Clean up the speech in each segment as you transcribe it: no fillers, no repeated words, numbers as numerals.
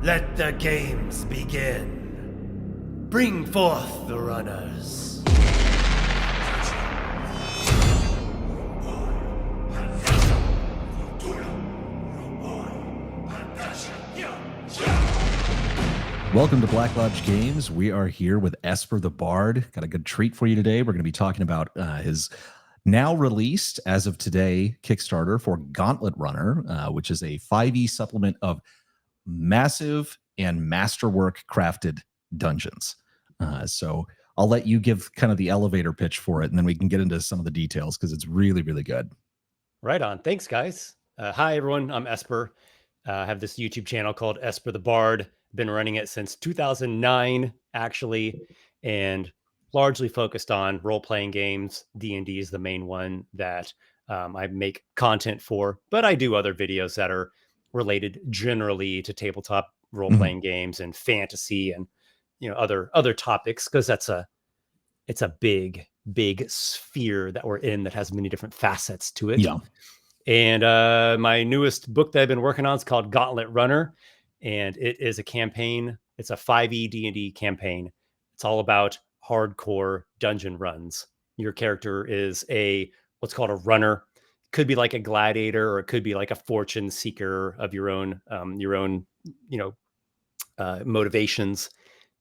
Let the games begin. Bring forth the runners. Welcome to Black Lodge Games. We are here with Esper the Bard. Got a good treat for you today. We're going to be talking about his now released, as of today, Kickstarter for Gauntlet Runner, which is a 5e supplement of massive and masterwork crafted dungeons. So I'll let you give kind of the elevator pitch for it, and then we can get into some of the details because it's really, really good. Right on. Thanks, guys. Hi, everyone. I'm Esper. I have this YouTube channel called Esper the Bard. Been running it since 2009, actually, and largely focused on role-playing games. D&D is the main one that I make content for, but I do other videos that are related generally to tabletop role-playing games and fantasy and other topics, because it's a big sphere that we're in that has many different facets to it. Yeah. And my newest book that I've been working on is called Gauntlet Runner, and it is a campaign. It's a 5e D&D campaign. It's all about hardcore dungeon runs. Your character is what's called a runner. Could be like a gladiator, or it could be like a fortune seeker of your own motivations.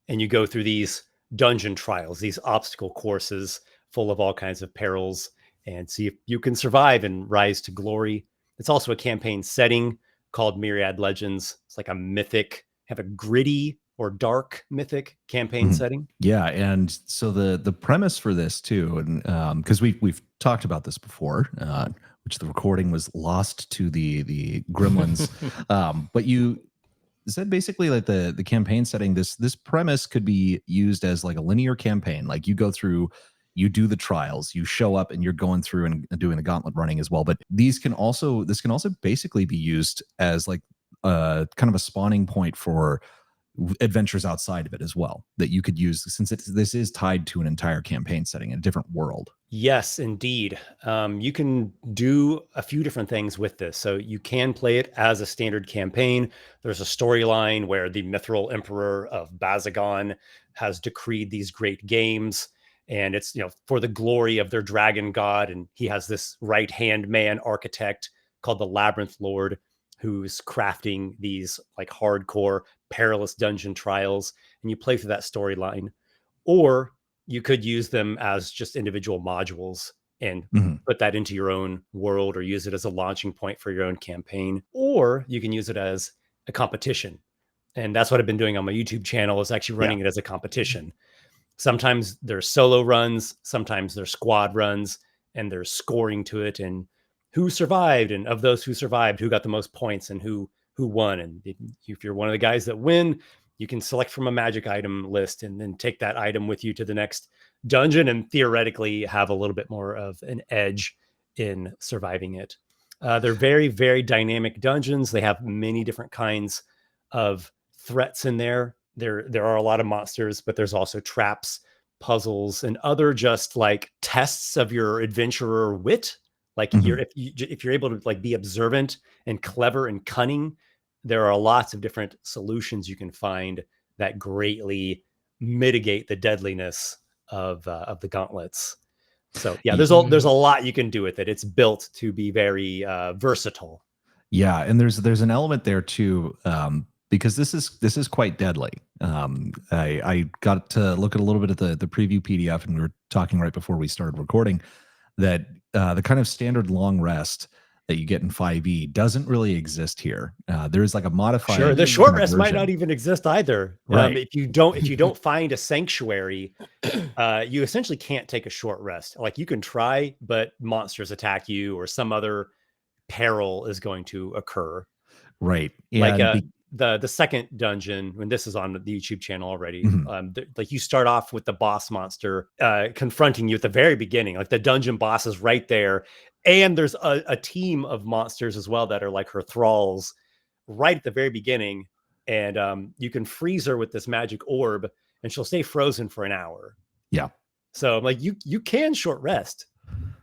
And you go through these dungeon trials, these obstacle courses full of all kinds of perils, and see if you can survive and rise to glory. It's also a campaign setting called Myriad Legends. It's like have a gritty or dark mythic campaign setting. Yeah, and so the premise for this too, and because we've talked about this before, which the recording was lost to the gremlins, but you said basically like the campaign setting, this premise could be used as like a linear campaign. Like you go through, you do the trials, you show up, and you're going through and doing the gauntlet running as well. But this can also basically be used as like kind of a spawning point for adventures outside of it as well, that you could use, since this is tied to an entire campaign setting in a different world. Yes, indeed. You can do a few different things with this. So you can play it as a standard campaign. There's a storyline where the mithril emperor of Bazagon has decreed these great games, and it's for the glory of their dragon god. And he has this right-hand man architect called the Labyrinth Lord, who's crafting these like hardcore perilous dungeon trials, and you play through that storyline. Or you could use them as just individual modules and put that into your own world, or use it as a launching point for your own campaign. Or you can use it as a competition. And that's what I've been doing on my YouTube channel, is actually running it as a competition. Sometimes there's solo runs, sometimes there's squad runs, and there's scoring to it, and who survived, and of those who survived, who got the most points and who won. And if you're one of the guys that win, you can select from a magic item list and then take that item with you to the next dungeon, and theoretically have a little bit more of an edge in surviving it. They're very, very dynamic dungeons. They have many different kinds of threats in there. There are a lot of monsters, but there's also traps, puzzles, and other just like tests of your adventurer wit. Like if you're able to like be observant and clever and cunning, there are lots of different solutions you can find that greatly mitigate the deadliness of the gauntlets. So yeah, there's a lot you can do with it. It's built to be very versatile. Yeah, and there's an element there too, because this is quite deadly. I got to look at a little bit at the preview PDF, and we were talking right before we started recording that the kind of standard long rest that you get in 5e doesn't really exist here. There is like a modified. Sure, the short rest might not even exist either. Right. If you don't find a sanctuary, you essentially can't take a short rest. Like you can try, but monsters attack you, or some other peril is going to occur. Right. And the second dungeon, when this is on the YouTube channel already, like you start off with the boss monster confronting you at the very beginning. Like the dungeon boss is right there, and there's a team of monsters as well that are like her thralls right at the very beginning. And you can freeze her with this magic orb, and she'll stay frozen for an hour. Yeah. So I'm like, you can short rest,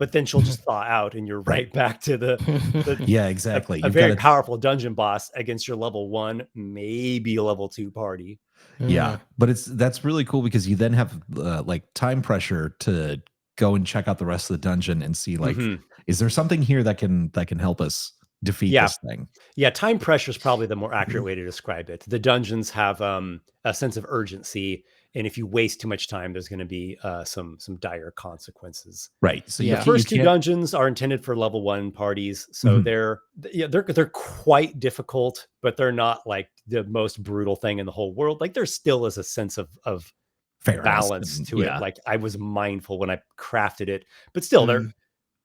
but then she'll just thaw out and you're right back to the Yeah, exactly. a You've very got to, powerful dungeon boss against your level 1, maybe level 2 party. yeah, but that's really cool because you then have like time pressure to go and check out the rest of the dungeon and see like, Mhm. is there something here that can help us defeat Yeah. this thing? Yeah, time pressure is probably the more accurate way to describe it. The dungeons have a sense of urgency, and if you waste too much time, there's going to be some dire consequences. Right. So The Yeah. first two can't. dungeons are intended for level 1 parties, so Mhm. they're quite difficult, but they're not like the most brutal thing in the whole world. Like there still is a sense of Fairness balance and- to yeah. it. Like I was mindful when I crafted it, but still Mm.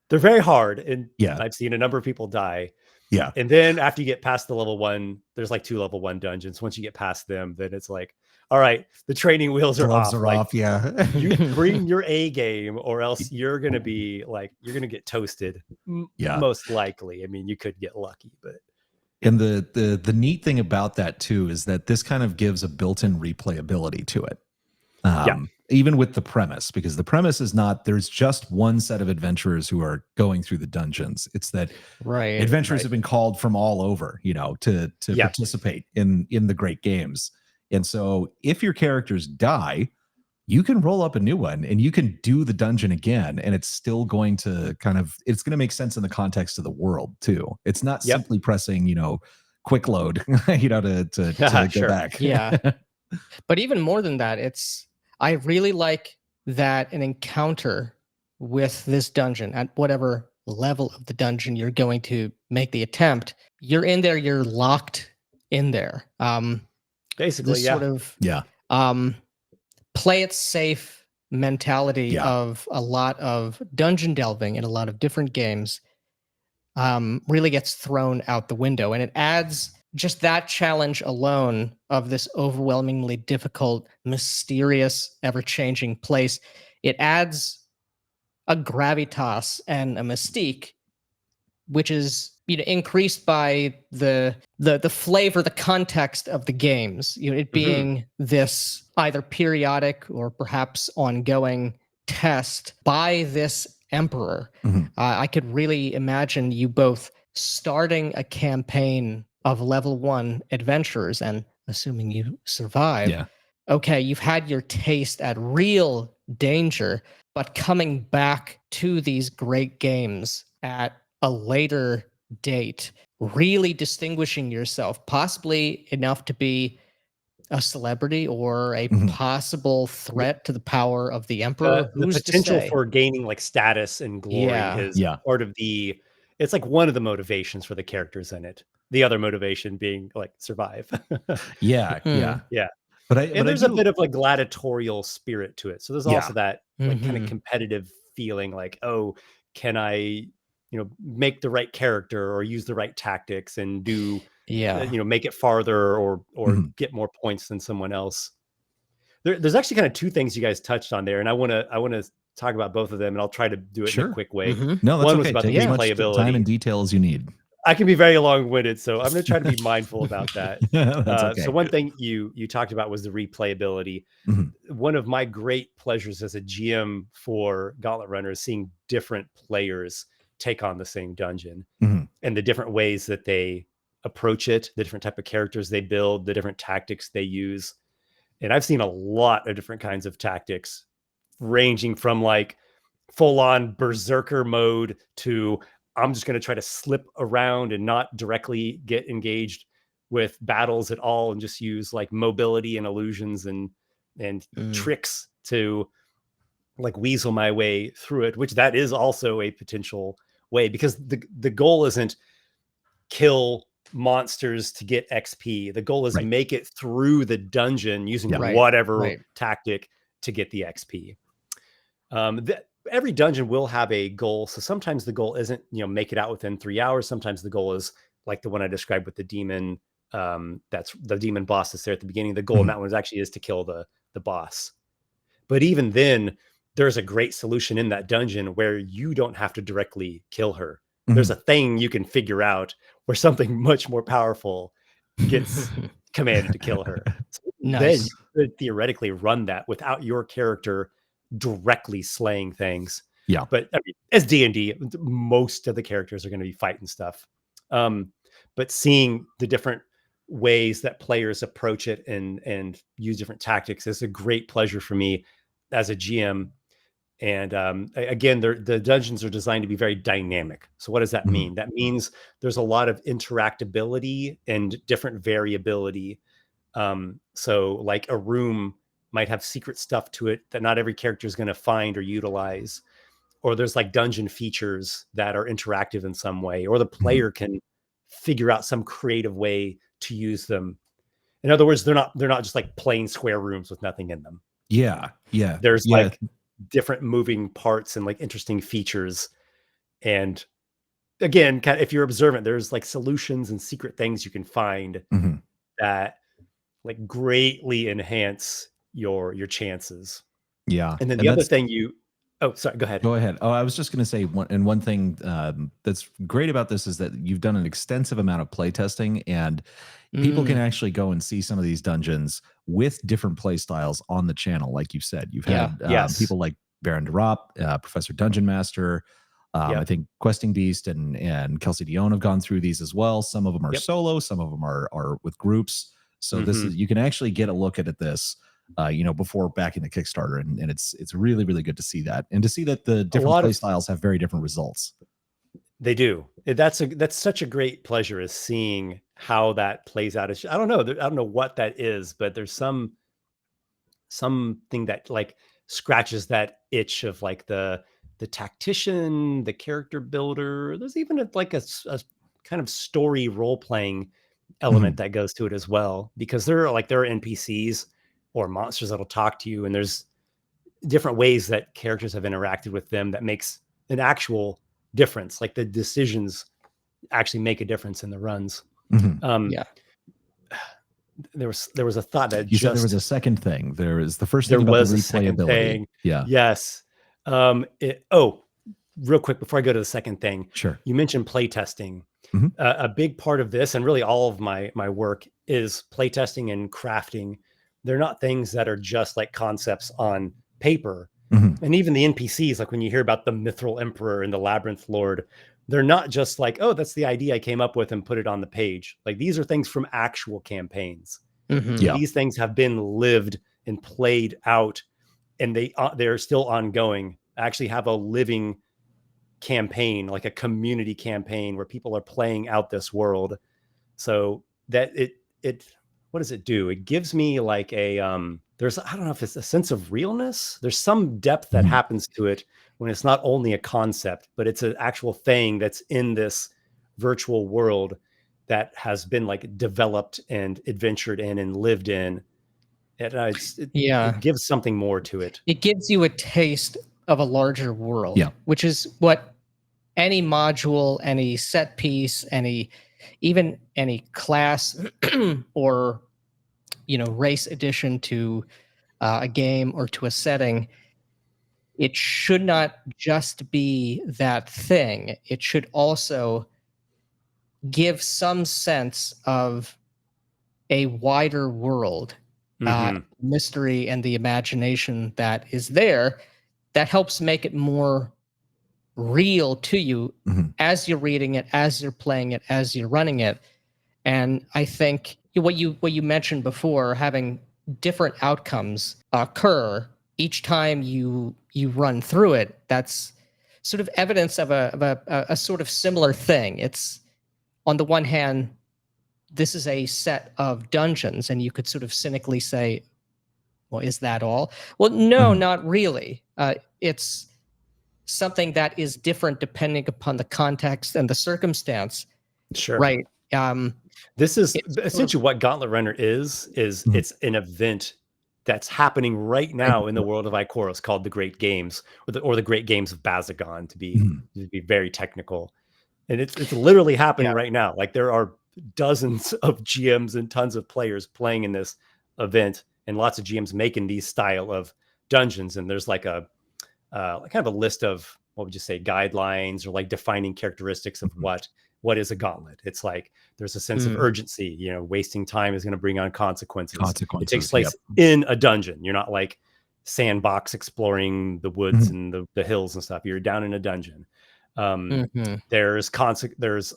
they're very hard, and Yeah. I've seen a number of people die. Yeah. And then after you get past the level 1, there's like 2 level 1 dungeons. Once you get past them, then it's like, all right, the training wheels are Gloves off. are Like, off. Yeah. you bring your A game, or else you're gonna get toasted. Yeah. Most likely. I mean, you could get lucky, but And the neat thing about that too is that this kind of gives a built-in replayability to it. Yeah. Even with the premise, because the premise is not there's just one set of adventurers who are going through the dungeons. It's that Right. adventurers Right. have been called from all over, to Yeah. participate in the great games. And so if your characters die, you can roll up a new one and you can do the dungeon again, and it's still going to it's going to make sense in the context of the world too. It's not Yep. simply pressing, quick load, to go Sure. back. Yeah. But even more than that, I really like that an encounter with this dungeon at whatever level of the dungeon you're going to make the attempt, you're in there, you're locked in there. Basically, This yeah. sort of Yeah. play it safe mentality Yeah. of a lot of dungeon delving in a lot of different games really gets thrown out the window, and it adds just that challenge alone of this overwhelmingly difficult, mysterious, ever-changing place. It adds a gravitas and a mystique, which is increased by the flavor, the context of the games. It being this either periodic or perhaps ongoing test by this emperor. Mhm. I could really imagine you both starting a campaign of level 1 adventurers, and assuming you survive, Yeah. okay, you've had your taste at real danger, but coming back to these great games at a later date, really distinguishing yourself, possibly enough to be a celebrity or a Mhm. possible threat to the power of the emperor. The Who's potential to say? for gaining like status and glory Yeah. is Yeah. part of it's like one of the motivations for the characters in it. The other motivation being like survive. Yeah. Yeah. Yeah. But And there's a bit of like gladiatorial spirit to it. So there's also that like kind of Mhm. competitive feeling like, oh, can I, make the right character or use the right tactics and do, Yeah. make it farther or Mhm. get more points than someone else. There's actually kind of two things you guys touched on there, and I want to talk about both of them, and I'll try to do it in Sure. a quick way. Mhm. No, that's One was okay. about the Take as much time replayability. and detail as you need. I can be very long-winded, so I'm going to try to be mindful about that. That's okay. So one thing you talked about was the replayability. Mhm. One of my great pleasures as a GM for Gauntlet Runner is seeing different players take on the same dungeon Mhm. and the different ways that they approach it, the different type of characters they build, the different tactics they use. And I've seen a lot of different kinds of tactics, ranging from like full-on berserker mode to I'm just going to try to slip around and not directly get engaged with battles at all and just use like mobility and illusions and tricks to like weasel my way through it, which that is also a potential way, because the goal isn't kill monsters to get XP. The goal is Right. make it through the dungeon using Yeah. Right, whatever right. tactic to get the XP. Every dungeon will have a goal. So sometimes the goal isn't, make it out within 3 hours. Sometimes the goal is like the one I described with the demon. That's the demon boss that's there at the beginning. The goal in that one actually is to kill the boss. But even then, there's a great solution in that dungeon where you don't have to directly kill her. There's a thing you can figure out where something much more powerful gets commanded to kill her. So then Nice. you could theoretically run that without your character directly slaying things. Yeah. But I mean, as D&D, most of the characters are going to be fighting stuff. But seeing the different ways that players approach it and use different tactics is a great pleasure for me as a GM. And again, the dungeons are designed to be very dynamic. So what does that mean? That means there's a lot of interactability and different variability. So like a room might have secret stuff to it that not every character is going to find or utilize. Or there's like dungeon features that are interactive in some way, or the player can figure out some creative way to use them. In other words, they're not just like plain square rooms with nothing in them. Yeah. There's like different moving parts and like interesting features. And again, if you're observant, there's like solutions and secret things you can find that like greatly enhance your chances. Yeah. And then the other thing oh, sorry, go ahead. Go ahead. Oh, I was just going to say one thing that's great about this is that you've done an extensive amount of play testing, and people can actually go and see some of these dungeons with different play styles on the channel. Like you said, you've had people like Baron DeRop, Professor Dungeon Master. I think Questing Beast and Kelsey Dion have gone through these as well. Some of them are solo, some of them are with groups. So this is, you can actually get a look at this before backing the Kickstarter, and it's really, really good to see that, and to see that the different play styles have very different results. They do. That's such a great pleasure, is seeing how that plays out. I don't know what that is, but there's something that like scratches that itch of like the tactician, the character builder. There's even a kind of story role playing element that goes to it as well, because there are NPCs or monsters that'll talk to you, and there's different ways that characters have interacted with them that makes an actual difference. Like the decisions actually make a difference in the runs. There was a thought that you said there was a second thing. There is the first thing there about was the a second replayability. thing. Yeah. Yes. Real quick before I go to the second thing, Sure. you mentioned playtesting. A big part of this, and really all of my work, is playtesting and crafting. They're not things that are just like concepts on paper. And even the NPCs, like when you hear about the Mithril Emperor and the Labyrinth Lord, they're not just like, oh, that's the idea I came up with and put it on the page. Like these are things from actual campaigns. These things have been lived and played out, and they're still ongoing. I actually have a living campaign, like a community campaign where people are playing out this world. So that what does it do? It gives me like I don't know if it's a sense of realness. There's some depth that happens to it when it's not only a concept, but it's an actual thing that's in this virtual world that has been like developed and adventured in and lived in. It gives something more to it. It gives you a taste of a larger world, which is what any module, any set piece, even any class or race addition to a game or to a setting, it should not just be that thing. It should also give some sense of a wider world, mystery, and the imagination that is there, that helps make it more real to you as you're reading it, as you're playing it, as you're running it. And I think what you mentioned before, having different outcomes occur each time you run through it, that's sort of evidence of a sort of similar thing. It's, on the one hand, this is a set of dungeons, and you could sort of cynically say, well, is that all? Well, no, not really. It's something that is different depending upon the context and the circumstance. Sure. Right. This is essentially what Gauntlet Runner is it's an event that's happening right now in the world of Ikoros called the Great Games, or the Great Games of Bazagon, to be very technical. And it's literally happening right now. Like there are dozens of GMs and tons of players playing in this event, and lots of GMs making these style of dungeons. And there's like a kind of a list of, what would you say, guidelines or like defining characteristics of what is a gauntlet. It's like there's a sense of urgency. Wasting time is going to bring on consequences. It takes place in a dungeon. You're not like sandbox exploring the woods and the hills and stuff. You're down in a dungeon. There's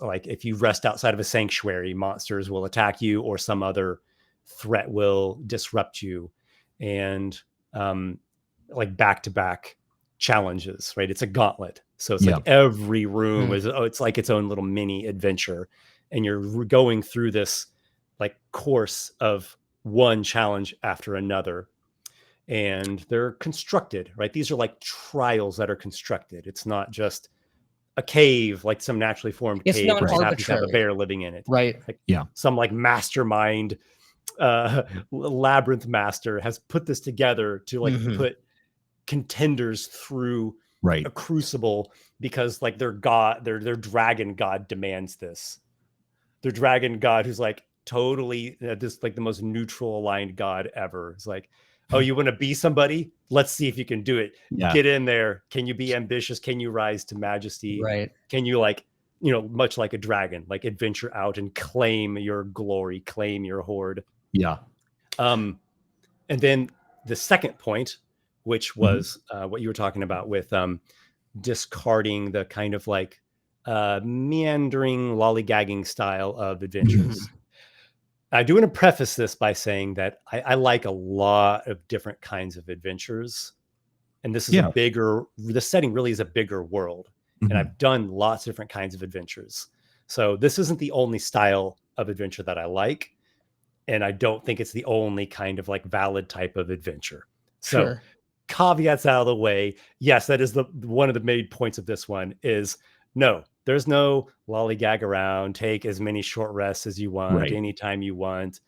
like, if you rest outside of a sanctuary, monsters will attack you or some other threat will disrupt you. And like back-to-back challenges, right? It's a gauntlet. So it's like every room is, it's like its own little mini adventure. And you're going through this like course of one challenge after another. And they're constructed, right? These are like trials that are constructed. It's not just a cave, like some naturally formed It's cave not where you have to have a arbitrary. bear living in it. Right. Like some like mastermind labyrinth master has put this together to like put contenders through a crucible, because like their dragon god demands this. Their dragon god, who's like totally this like the most neutral aligned god ever. It's like, oh, you want to be somebody? Let's see if you can do it. Get in there. Can you be ambitious? Can you rise to majesty? Right. Can you, like, you know, much like a dragon, like adventure out and claim your glory, claim your hoard? Yeah. And then the second point, which was what you were talking about with discarding the kind of like meandering, lollygagging style of adventures. I do want to preface this by saying that I like a lot of different kinds of adventures. And this is the setting really is a bigger world. And I've done lots of different kinds of adventures. So this isn't the only style of adventure that I like. And I don't think it's the only kind of like valid type of adventure. So caveats out of the way. Yes, that is one of the main points of this one is no, there's no lollygag around, take as many short rests as you want, anytime you want.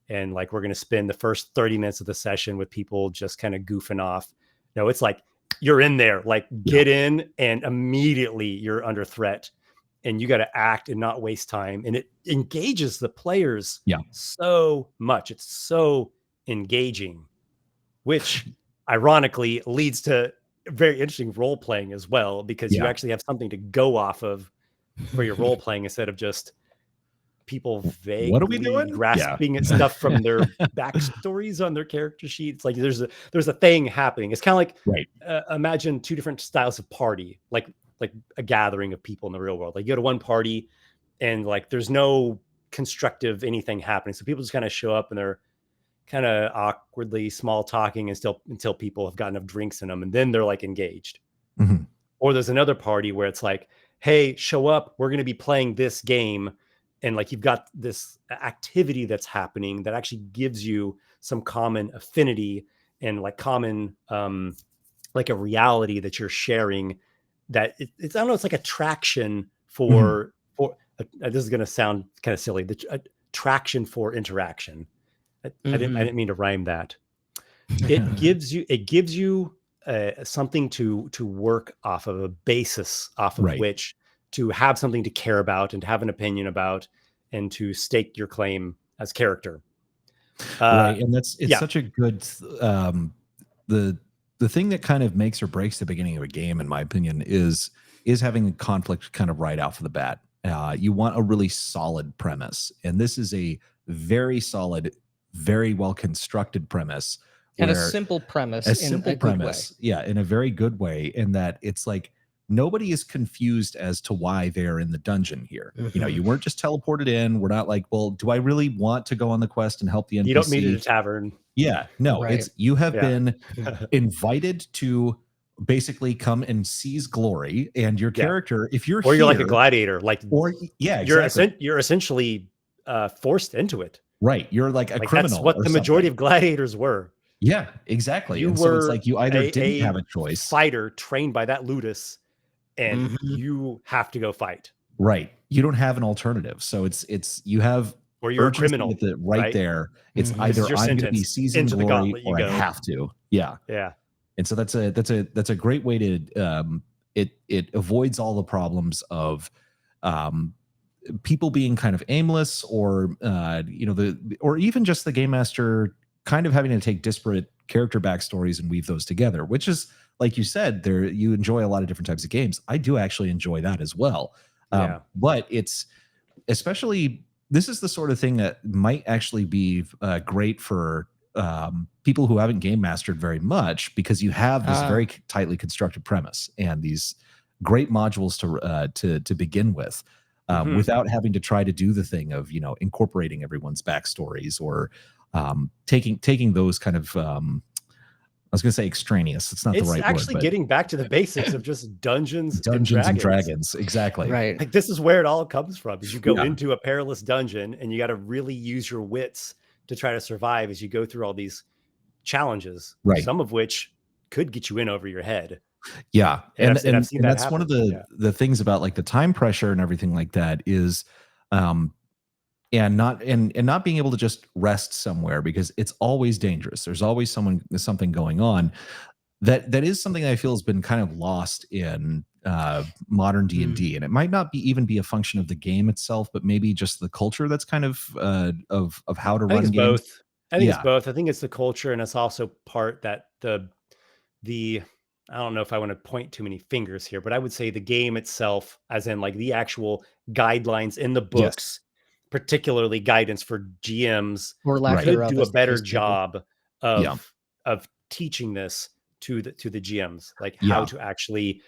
And like, we're going to spend the first 30 minutes of the session with people just kind of goofing off. No, it's like, you're in there, like get in and immediately you're under threat and you got to act and not waste time. And it engages the players so much. It's so engaging, which ironically leads to very interesting role playing as well, because you actually have something to go off of for your role playing instead of just people vaguely what are we doing? Grasping at stuff from their backstories on their character sheets. Like there's a thing happening. It's kind of like imagine two different styles of party, like a gathering of people in the real world. Like you go to one party and like there's no constructive anything happening, so people just kind of show up and they're kind of awkwardly small talking until people have got enough drinks in them, and then they're like engaged. Or there's another party where it's like, hey, show up, we're going to be playing this game. And like, you've got this activity that's happening that actually gives you some common affinity and like common, like a reality that you're sharing, that it's, I don't know, it's like attraction for this is going to sound kind of silly, the attraction for interaction. I didn't mean to rhyme that. It gives you something to work off of, a basis off of which to have something to care about and to have an opinion about and to stake your claim as character. And it's such a good, the thing that kind of makes or breaks the beginning of a game, in my opinion, is having a conflict kind of right off of the bat. You want a really solid premise. And this is a very solid, very well constructed premise. And a simple premise. Yeah, in a very good way. In that it's like, nobody is confused as to why they're in the dungeon here. You know, you weren't just teleported in. We're not like, well, do I really want to go on the quest and help the NPC? You don't meet at a tavern. Yeah, no, it's you have been invited to basically come and seize glory, and your character, if you're you're like a gladiator, like, or you're essentially forced into it. Right, you're like a criminal. That's what the majority of gladiators were. Yeah, exactly. You and were so it's like you either didn't have a choice, fighter trained by that Ludus, and you have to go fight. Right. You don't have an alternative. So it's you have, or you're a criminal with it right there. It's either I'm going to be seizing glory or I have to. Yeah. Yeah. And so that's a great way to it avoids all the problems of people being kind of aimless, or or even just the game master kind of having to take disparate character backstories and weave those together, which is, like you said, you enjoy a lot of different types of games. I do actually enjoy that as well. But it's especially, this is the sort of thing that might actually be great for people who haven't game mastered very much, because you have this very tightly constructed premise and these great modules to begin with, without having to try to do the thing of, you know, incorporating everyone's backstories or taking those kind of I was going to say extraneous. It's not the right word. It's actually getting back to the basics of just Dungeons and Dragons. Exactly. Right. Like, this is where it all comes from. Is you go into a perilous dungeon and you got to really use your wits to try to survive as you go through all these challenges, right? Some of which could get you in over your head. Yeah, and I've seen that that's happen. one of the things about like the time pressure and everything like that is, and not being able to just rest somewhere, because it's always dangerous. There's always something going on. That is something that I feel has been kind of lost in modern D&D, and it might not even be a function of the game itself, but maybe just the culture that's kind of how to run games. Both. I think it's both. I think it's the culture, and it's also part that the I don't know if I want to point too many fingers here, but I would say the game itself, as in like the actual guidelines in the books, particularly guidance for GMs, or lack could thereof, do a better job Yeah. of teaching this to the GMs, like how to actually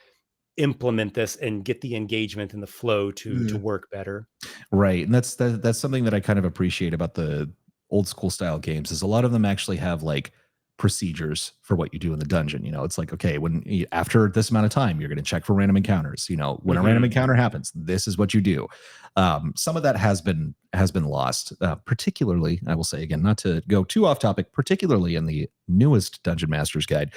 implement this and get the engagement and the flow to work better. Right. And that's something that I kind of appreciate about the old school style games, is a lot of them actually have like procedures for what you do in the dungeon. You know, it's like, okay, after this amount of time, you're going to check for random encounters. You know, when a random encounter happens, this is what you do. Some of that has been lost, particularly, I will say again, not to go too off topic, particularly in the newest Dungeon Master's Guide.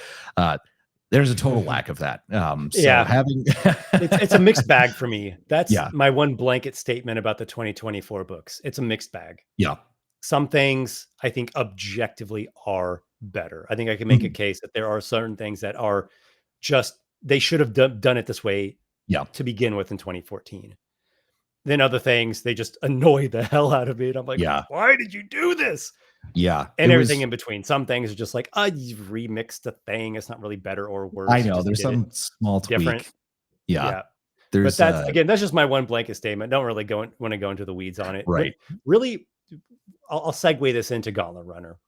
There's a total lack of that. Having it's a mixed bag for me. That's my one blanket statement about the 2024 books. It's a mixed bag. Yeah. Some things I think objectively are better. I think I can make a case that there are certain things that are just, they should have done it this way to begin with in 2014. Then other things, they just annoy the hell out of me. And I'm like, why did you do this? Yeah. And everything in between. Some things are just like, you've remixed the thing. It's not really better or worse. I know there's some small tweak. Different. Yeah. But that's again, that's just my one blanket statement. Don't really want to go into the weeds on it. Right. But really, I'll segue this into Gauntlet Runner.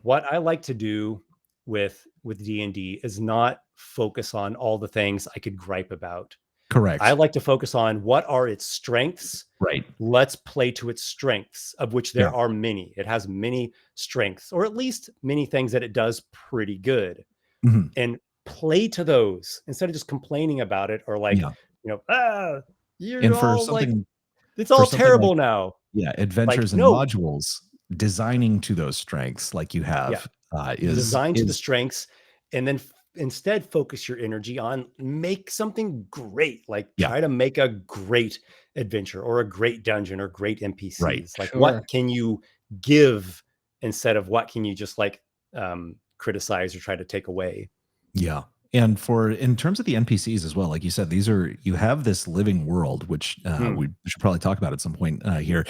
What I like to do with D&D is not focus on all the things I could gripe about. Correct. I like to focus on what are its strengths. Right. Let's play to its strengths, of which there are many. It has many strengths, or at least many things that it does pretty good. And play to those instead of just complaining about it, or like, you're and all like, it's all terrible now. Yeah, adventures and modules designing to those strengths, like you have, is designed to the strengths, and then instead focus your energy on make something great. Like try to make a great adventure or a great dungeon or great NPCs. Right. Like what can you give instead of what can you just like criticize or try to take away? Yeah. And in terms of the NPCs as well, like you said, you have this living world, which we should probably talk about at some point here.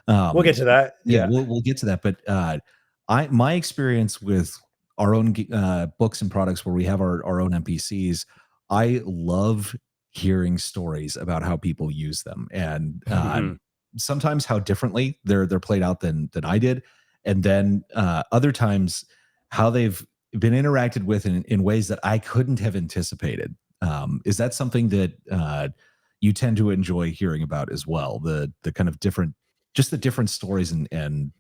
We'll get to that. Yeah, we'll get to that. But my experience with our own books and products where we have our own NPCs, I love hearing stories about how people use them, and sometimes how differently they're played out than I did, and then other times how they've been interacted with in ways that I couldn't have anticipated. Is that something that you tend to enjoy hearing about as well? The kind of different stories and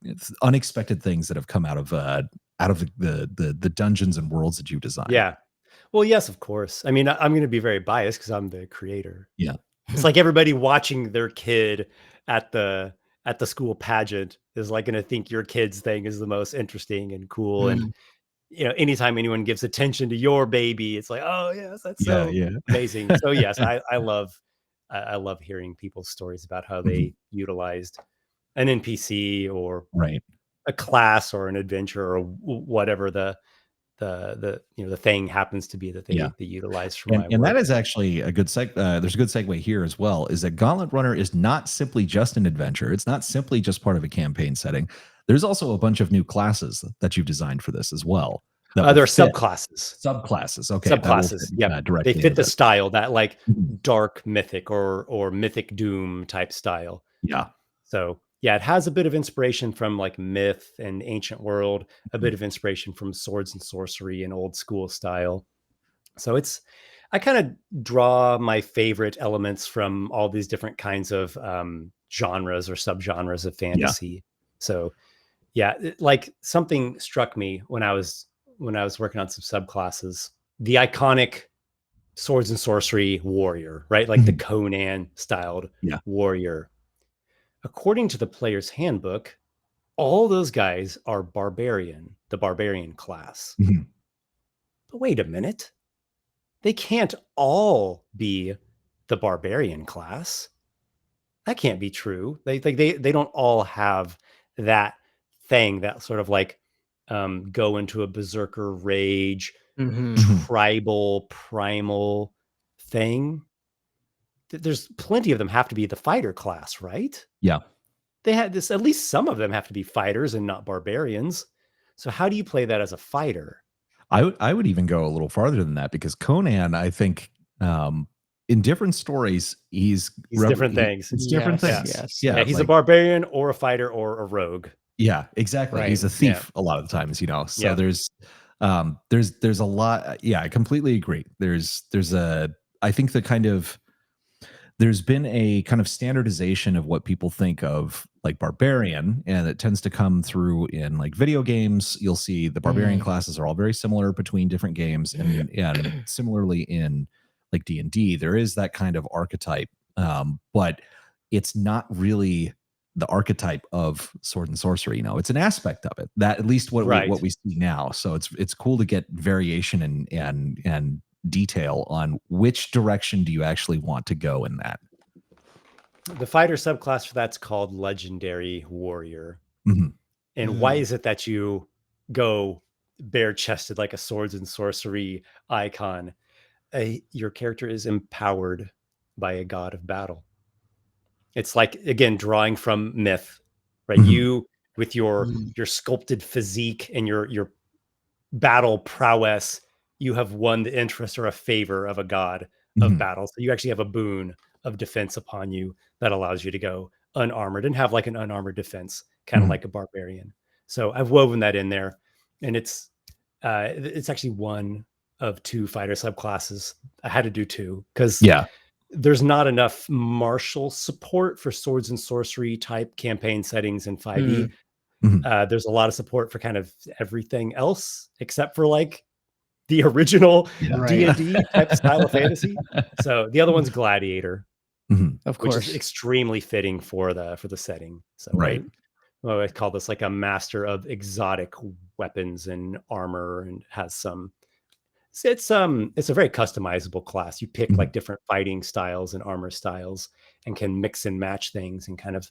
unexpected things that have come out of the dungeons and worlds that you designed. Yeah. Well, yes, of course. I mean, I'm going to be very biased because I'm the creator. Yeah. It's like everybody watching their kid at the school pageant is like going to think your kid's thing is the most interesting and cool. And anytime anyone gives attention to your baby, it's like, oh yes, that's so amazing. So yes, I love hearing people's stories about how they utilized an NPC or a class or an adventure or whatever the thing happens to be that they utilize for my work. And that is actually a good there's a good segue here as well, is that Gauntlet Runner is not simply just an adventure. It's not simply just part of a campaign setting. There's also a bunch of new classes that you've designed for this as well. There are subclasses. Okay. Subclasses. Yeah. They fit the style, that like dark mythic or mythic doom type style. Yeah. So yeah, it has a bit of inspiration from like myth and ancient world, a bit of inspiration from swords and sorcery and old school style. So I kind of draw my favorite elements from all these different kinds of genres or subgenres of Yeah. fantasy. So yeah, like something struck me when I was working on some subclasses. The iconic swords and sorcery warrior, right? Like the Conan styled Yeah. warrior. According to the player's handbook, all those guys are the barbarian class. Mhm. But wait a minute. They can't all be the barbarian class. That can't be true. They don't all have that thing that sort of like go into a berserker rage, tribal, primal thing. There's plenty of them have to be the fighter class, right? Yeah. They had this, at least some of them have to be fighters and not barbarians. So how do you play that as a fighter? I would even go a little farther than that, because Conan, I think, in different stories, he's different things. It's different Yes, things. yes. Yeah, he's a like, barbarian or a fighter or a rogue. yeah, exactly. Right. He's a thief a lot of the times, So Yeah. there's a lot. Yeah, I completely agree. I think there's been a kind of standardization of what people think of like barbarian, and it tends to come through in like video games. You'll see the barbarian classes are all very similar between different games, and similarly in like D&D, there is that kind of archetype, but it's not really the archetype of sword and sorcery. It's an aspect of it, that at least what we see now. So it's cool to get variation and detail on which direction do you actually want to go in that. The fighter subclass for that's called legendary warrior. And why is it that you go bare chested like a swords and sorcery icon? Your character is empowered by a god of battle. It's like, again, drawing from myth, right? You with your sculpted physique and your battle prowess, you have won the interest or a favor of a god of battle. So you actually have a boon of defense upon you that allows you to go unarmored and have like an unarmored defense, kind of like a barbarian. So I've woven that in there, and it's actually one of two fighter subclasses. I had to do two because there's not enough martial support for swords and sorcery type campaign settings in 5e. There's a lot of support for kind of everything else except for like the original D&D type style of fantasy. So the other one's Gladiator, of course, which is extremely fitting for the setting. So I call this like a master of exotic weapons and armor, and has some. It's a very customizable class. You pick like different fighting styles and armor styles, and can mix and match things and kind of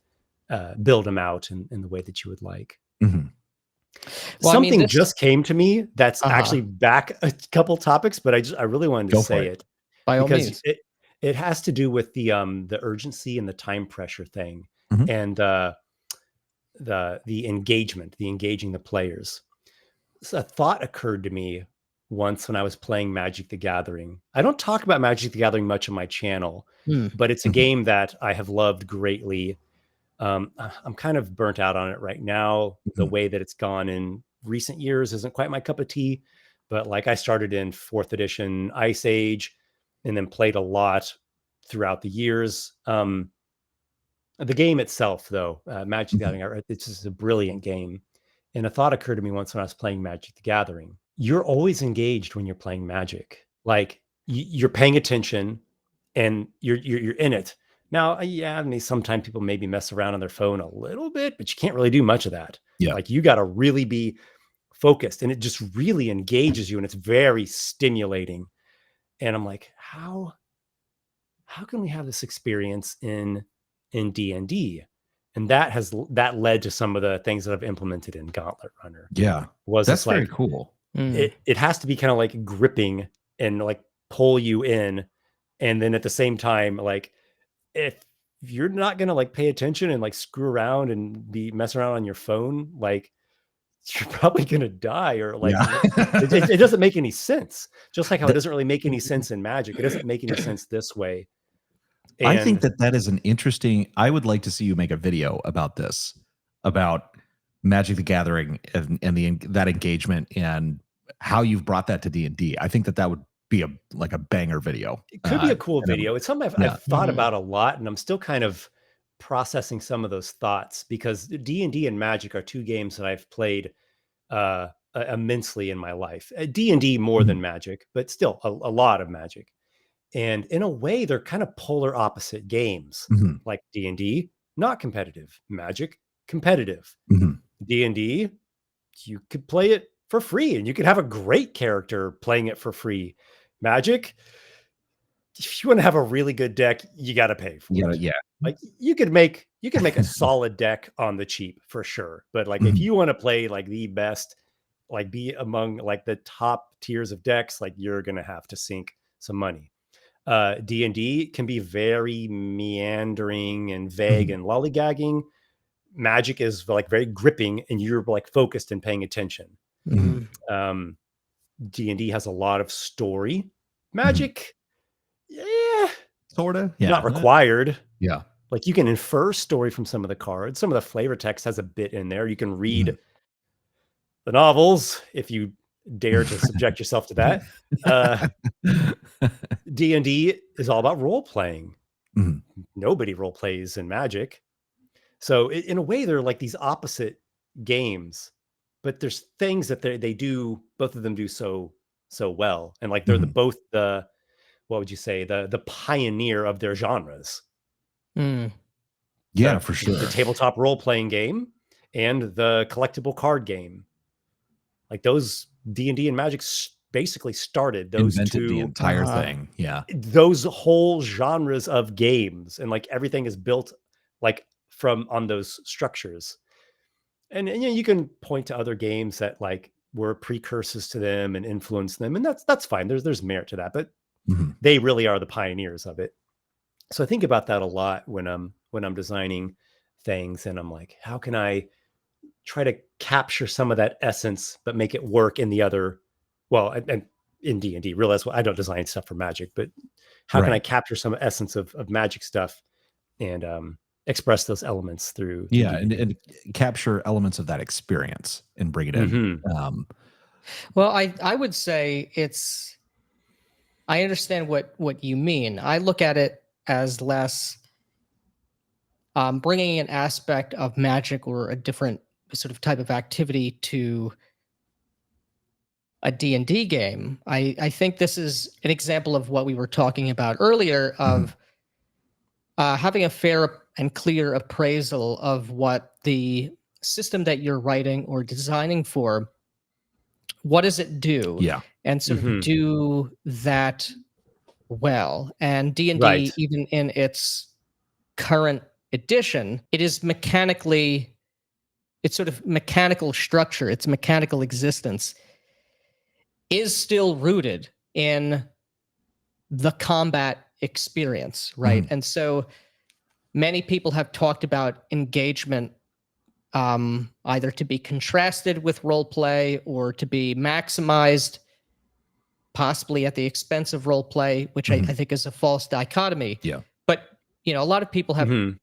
build them out in the way that you would like. Well, Something just came to me that's actually back a couple topics, but I really wanted to say it by all because means. it has to do with the urgency and the time pressure thing, and the engagement, engaging the players. So a thought occurred to me once when I was playing Magic the Gathering. I don't talk about Magic the Gathering much on my channel, but it's a game that I have loved greatly. I'm kind of burnt out on it right now. The way that it's gone in recent years isn't quite my cup of tea, but like I started in 4th edition Ice Age and then played a lot throughout the years. The game itself, though, Magic the Gathering, it's just a brilliant game. And a thought occurred to me once when I was playing Magic the Gathering. You're always engaged when you're playing Magic. Like you're paying attention and you're in it. Now, I mean, sometimes people maybe mess around on their phone a little bit, but you can't really do much of that. Like you got to really be focused, and it just really engages you, and it's very stimulating. And I'm like, how can we have this experience in D&D? And that led to some of the things that I've implemented in Gauntlet Runner. That's very cool. It has to be kind of like gripping and like pull you in, and then at the same time, like if you're not gonna like pay attention and like screw around and be messing around on your phone, like you're probably gonna die, or like it doesn't make any sense. Just like how it doesn't really make any sense in Magic, it doesn't make any sense this way. I think And that that is an interesting. I would like to see you make a video about this, about Magic the Gathering and that engagement and how you've brought that to D&D. I think that that would be a banger video. it could be a cool and video. It's something yeah. I've thought Mhm. about a lot, and I'm still kind of processing some of those thoughts because D&D and Magic are two games that I've played immensely in my life. D&D more Mhm. than Magic, but still a lot of Magic. And in a way, they're kind of polar opposite games. Mhm. Like D&D, not competitive. Magic, competitive. Mhm. D&D, you could play it for free and you could have a great character playing it for free. Magic, if you want to have a really good deck, you got to pay for Yeah, it. yeah. Like you could make a solid deck on the cheap for sure. But like if Mhm. you want to play like the best, like be among like the top tiers of decks, like you're gonna have to sink some money. D&D can be very meandering and vague Mhm. and lollygagging. Magic is like very gripping and you're like focused and paying attention. Mhm. Um, D&D has a lot of story. Mhm. Magic, yeah, Sorta. not Yeah. required. Yeah. Like you can infer story from some of the cards. Some of the flavor text has a bit in there. You can read Mhm. the novels if you dare to subject yourself to that. D&D is all about role playing. Mhm. Nobody role plays in Magic. So in a way, they're like these opposite games, but there's things that they do, both of them do so well. And like they're Mhm. both the, what would you say, the pioneer of their genres. Mm. Yeah, for sure. The tabletop role playing game and the collectible card game. Like those D&D and Magic basically started Invented the entire thing. Yeah. those whole genres of games, and like everything is built like from on those structures. And you know, you can point to other games that like were precursors to them and influenced them, and that's fine. There's merit to that, but Mhm. they really are the pioneers of it. So I think about that a lot when I'm designing things, and I'm like, how can I try to capture some of that essence, but make it work in the other, well, and in D&D, realize, well, I don't design stuff for Magic, but how can I Right. capture some essence of Magic stuff and express those elements through Yeah, D&D? and capture elements of that experience and bring it in. Mhm. Well, I would say it's. I understand what you mean. I look at it as less bringing an aspect of magic or a different sort of type of activity to a D&D game. I think this is an example of what we were talking about earlier Mhm. of having a fair and clear appraisal of what the system that you're writing or designing for, what does it do, Yeah. and sort of Mhm. do that well. And D&D, Right. even in its current edition, it is mechanically, its sort of mechanical structure, its mechanical existence is still rooted in the combat experience, right? Mhm. And so many people have talked about engagement either to be contrasted with role play or to be maximized, possibly at the expense of role play, which I Mhm. think is a false dichotomy. Yeah. But you know, a lot of people have Mhm.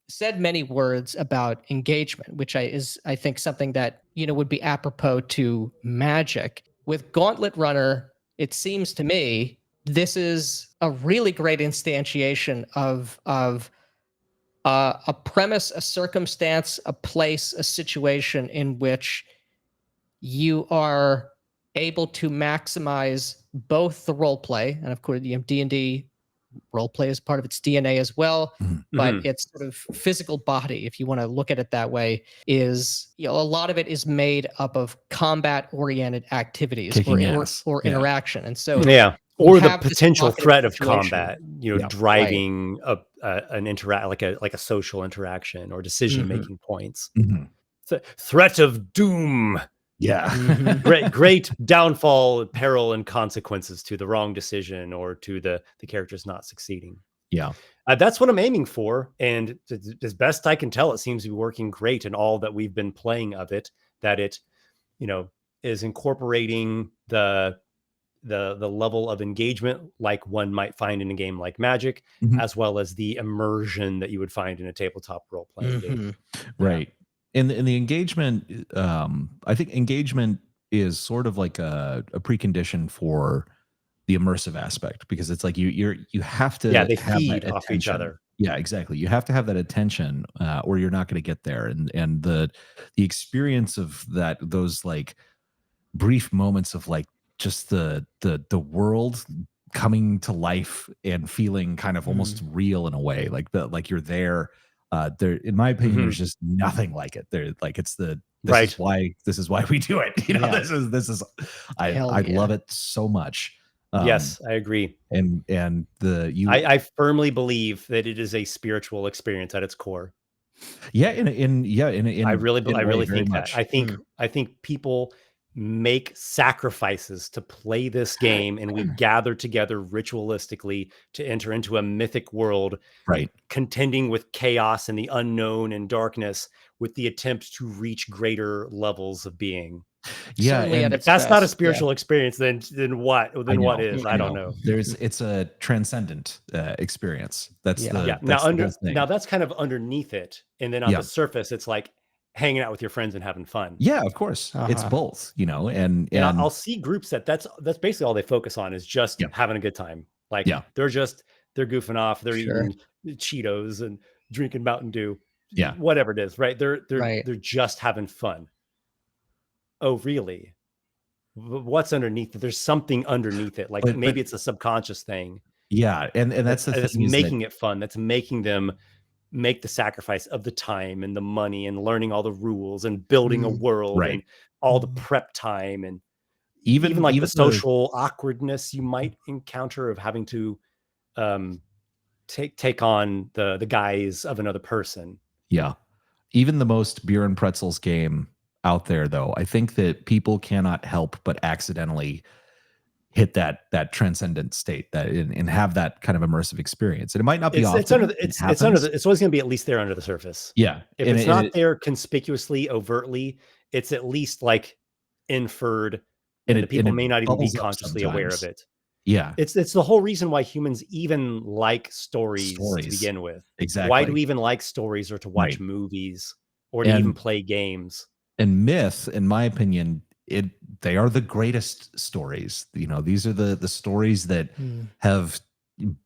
said many words about engagement, which I think something that would be apropos to Magic. With Gauntlet Runner, it seems to me this is a really great instantiation of a premise, a circumstance, a place, a situation in which you are able to maximize both the role play, and of course, D&D role play is part of its DNA as well, Mhm. but Mhm. its sort of physical body, if you want to look at it that way, is a lot of it is made up of combat oriented activities or Kicking ass. or Yeah. interaction, and so Yeah. you Or the have this potential evocative threat of situation. combat, Yeah. Right. driving an interact like a social interaction or decision Hmm. making points. Mhm. Threat of doom. Yeah. Mhm. Great downfall, peril, and consequences to the wrong decision or to the characters not succeeding. Yeah. That's what I'm aiming for, and as best I can tell, it seems to be working great in all that we've been playing of it. That it, you know, is incorporating the level of engagement like one might find in a game like Magic, Mhm. as well as the immersion that you would find in a tabletop role playing game. Right. And the engagement, I think engagement is sort of like a precondition for the immersive aspect, because it's like you have Yeah, to they have that feed off each attention. other. Yeah, exactly. You have to have that attention, or you're not going to get there. And the experience of those like brief moments of like just the world coming to life and feeling kind of almost real in a way, like you're there. There, in my opinion, Mhm. there's just nothing like it. There, like it's the Right. this is why we do it. You know, Yeah. this is Hell I yeah. love it so much. Yes, I agree. And the you I firmly believe that it is a spiritual experience at its core. yeah in I a way really very think that. much. I think people make sacrifices to play this game, and we gather together ritualistically to enter into a mythic world, Right. contending with chaos and the unknown and darkness with the attempt to reach greater levels of being. Yeah, Certainly at and If its that's not a best. Yeah. spiritual experience, then what? I Then what know, is? I I don't know. know. It's a transcendent experience. That's Yeah. Yeah. that's the whole Now thing. that's kind of underneath it, and then on Yeah. the surface, it's like hanging out with your friends and having fun. Yeah, of course. It's Uh-huh. both, you know, and And I'll see groups that's basically all they focus on is just yeah, having a good time. Like yeah, they're goofing off, they're Sure. eating Cheetos and drinking Mountain Dew, yeah. whatever it is, right? Right. They're just having fun. Oh, really? What's underneath it? There's something underneath it. Like But maybe it's a subconscious thing yeah, and that's the that's thing is that making it fun. That's making them make the sacrifice of the time and the money and learning all the rules and building a Mm. world and right. all the prep time and even like the Even the social awkwardness you might encounter of having to um, take on the guise of another person. yeah, even the most beer and pretzels game out there though, I think that people cannot help but accidentally hit that transcendent state that and have that kind of immersive experience. And it might not be It's under often the it it's under happens. the it's always going to be at least there under the surface. Yeah. If it's not there conspicuously, overtly, it's at least like inferred, and the and people it may not even be bubbles up consciously aware of sometimes. it. Yeah. It's the whole reason why humans even like stories to Stories. begin with. Why do Exactly. we even like stories or to watch Right. movies or to even And play games? myth, in my opinion, they are the greatest stories. You know, these are the stories that Mm. have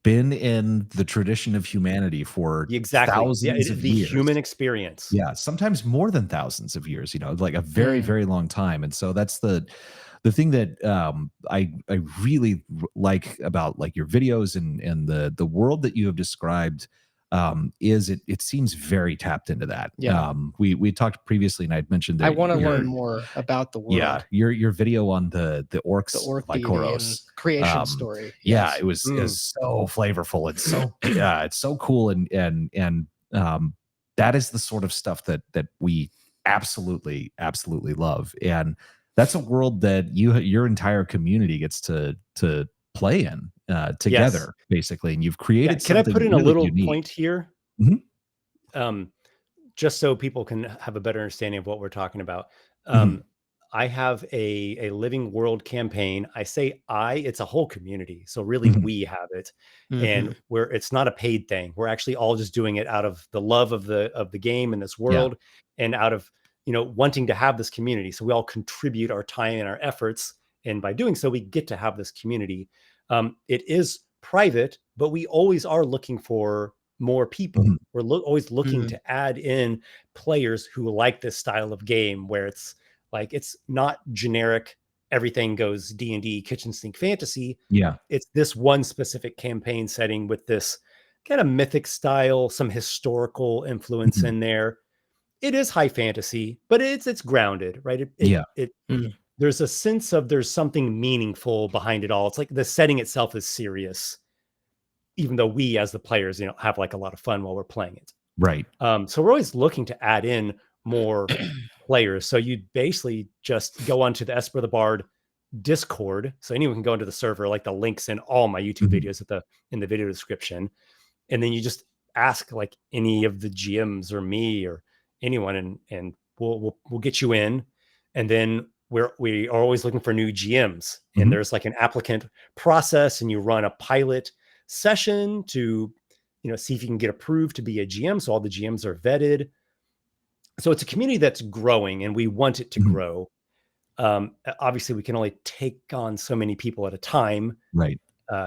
been in the tradition of humanity for Exactly. thousands of The human years. experience. Yeah, sometimes more than thousands of years, you know, like a very, Mm. very long time. And so that's the thing that I really like about like your videos and the world that you have described, is it seems very tapped into that. Yeah. We talked previously, and I'd mentioned I that want to your learn more about the yeah world, your video on the the orcs orc deity and Lycoros. creation story. Yeah, Yes. it Mm. was so flavorful. It's so yeah, it's so cool, and that is the sort of stuff that we absolutely love. And that's a world that your entire community gets to play in Yes. together, basically, and you've Yeah. created Can I put something in a really little unique. point here? Mhm, Um, just so people can have a better understanding of what we're talking about. mhm, I have a living world campaign. I say it's a whole community. So really mhm. we have it. And Mhm. it's not a paid thing. We're actually all just doing it out of the love of the game and this Yeah. world, and out of, wanting to have this community. So we all contribute our time and our efforts. And by doing so, we get to have this community. It is private, but we always are looking for more people. Mhm. We're always looking Mhm. to add in players who like this style of game where it's like it's not generic. Everything goes D&D kitchen sink fantasy. Yeah. It's this one specific campaign setting with this kind of mythic style, some historical influence Mhm. in there. It is high fantasy, but it's grounded, right? Yeah. Mm. There's a sense of there's something meaningful behind it all. It's like the setting itself is serious, even though we as the players, have like a lot of fun while we're playing it. Right. So we're always looking to add in more players. So you basically just go onto the Esper the Bard Discord. So anyone can go into the server, like the links in all my YouTube Mhm. videos in the video description. And then you just ask like any of the GMs or me or anyone, and we'll get you in. And then we are always looking for new GMs, and Mhm. there's like an applicant process, and you run a pilot session to, see if you can get approved to be a GM. So all the GMs are vetted. So it's a community that's growing, and we want it to Mhm. grow. Obviously, we can only take on so many people at a time Right.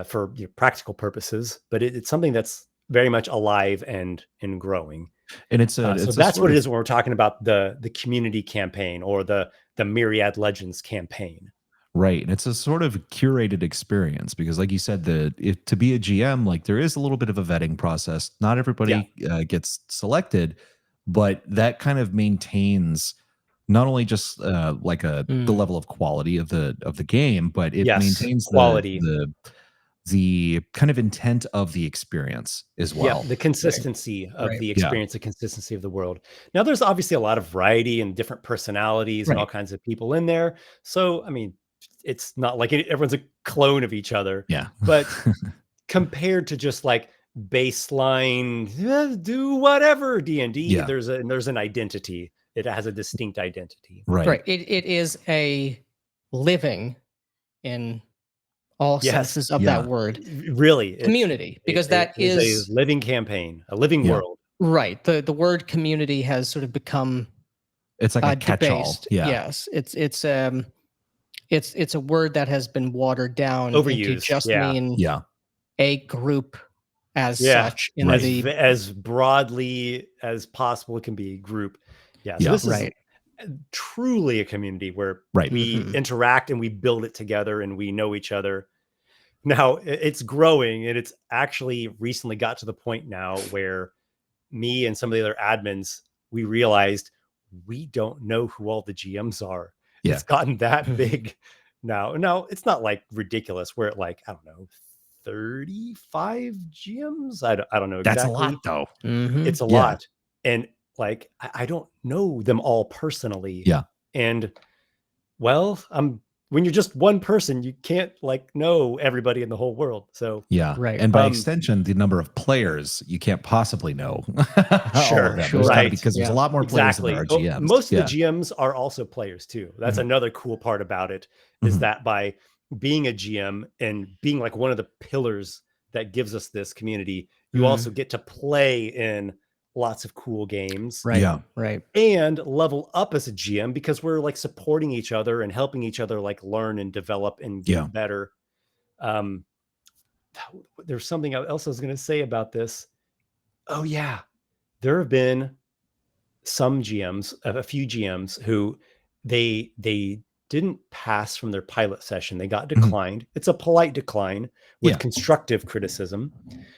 for practical purposes, but it's something that's very much alive and growing. And it's a So it's a that's sort what it of is when we're talking about the community campaign or the Myriad Legends campaign. right, and it's a sort of curated experience because, like you said, to be a GM, like there is a little bit of a vetting process. Not Yeah. everybody gets selected, but that kind of maintains not only just the Mm. level of quality of the game, but it Yes. maintains Quality. the kind of intent of the experience as Yeah, well. the consistency of Right. the Yeah. experience, the consistency of the world. Now, there's obviously a lot of variety and different personalities and all Right. kinds of people in there. So, I mean, it's not like everyone's a clone of each other, Yeah. but compared to just like baseline, do whatever D&D, Yeah. there's an identity. It has a distinct identity. Right. Right. It is a living in all Yes. senses of Yeah. that word Really, community, because that it is is a living campaign, a living Yeah. world. right. The word community has sort of become It's like a catch-all. debased. Yeah. Yes. It's a word that has been watered down into Overused. just Yeah. mean Yeah. a group as Yeah, such in Right. the as broadly as possible, it can be group. Yeah, so Yeah. this is right. truly a community where Right. we Mhm. interact and we build it together and we know each other. Now it's growing, and it's actually recently got to the point now where me and some of the other admins, we realized we don't know who all the GMs are. Yeah. It's gotten that big now. No, it's not like ridiculous. We're at like, I don't know, 35 GMs. I don't know That's a exactly. lot though. Mhm. It's a Yeah. lot. And like, I don't know them all personally. Yeah. And well, when you're just one person, you can't like know everybody in the whole world. So Yeah. Right. And by Um, extension, the number of players, you can't possibly know all Sure, of them. sure. There's got to be right. because there's a Yeah. lot more players than Exactly. there are Well, GMs. most of Yeah. the GMs are also players too. That's Mhm. another cool part about it, is Mhm. that by being a GM and being like one of the pillars that gives us this community, you Mhm. also get to play in lots of cool games Right. Yeah. Right. and level up as a GM because we're like supporting each other and helping each other like learn and develop and get Yeah. better. Um, there's something else I was going to say about this. Oh yeah, there have been some GMs, a few GMs who they didn't pass from their pilot session. They got Mhm. declined. It's a polite decline with Yeah. constructive criticism.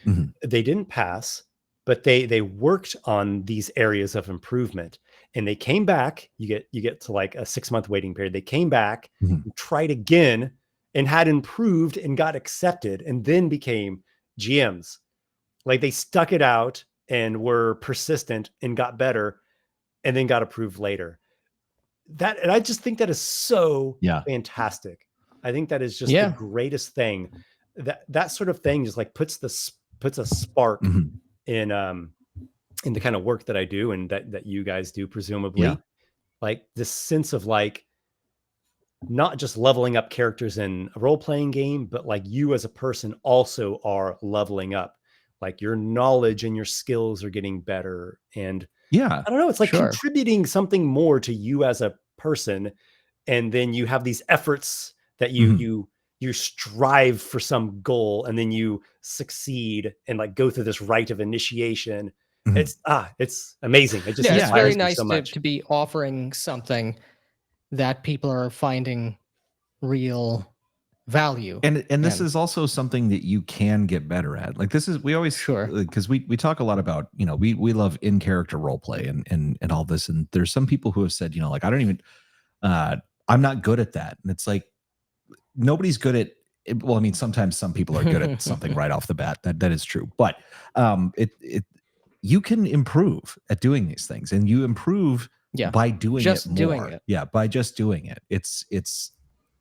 Mhm. They didn't pass, but they worked on these areas of improvement, and they came back. You get to like a 6-month waiting period. They came back, Mhm. tried again, and had improved and got accepted, and then became GMs. Like they stuck it out and were persistent and got better and then got approved later. And I just think that is so Yeah. fantastic. I think that is just the Yeah. greatest thing. That sort of thing just like puts a spark Mhm. in the kind of work that I do and that you guys do, Yeah. presumably. Like this sense of like not just leveling up characters in a role-playing game, but like you as a person also are leveling up. Like your knowledge and your skills are getting better. And Yeah. I don't know, it's like Sure. contributing something more to you as a person. And then you have these efforts that Mhm. you strive for some goal, and then you succeed and like go through this rite of initiation. Mhm. It's amazing. It just Yeah. It's very inspires me nice so much. to be offering something that people are finding real value. And this in. is also something that you can get better at. Like this is we always Sure. because we talk a lot about, we love in character role play and all this. And there's some people who have said, like I don't even I'm not good at that. And it's like nobody's good at it. Well, I mean, sometimes some people are good at something right off the bat. That is true. But it you can improve at doing these things, and you improve Yeah. by doing Just it more. doing it. Yeah, by just doing it. It's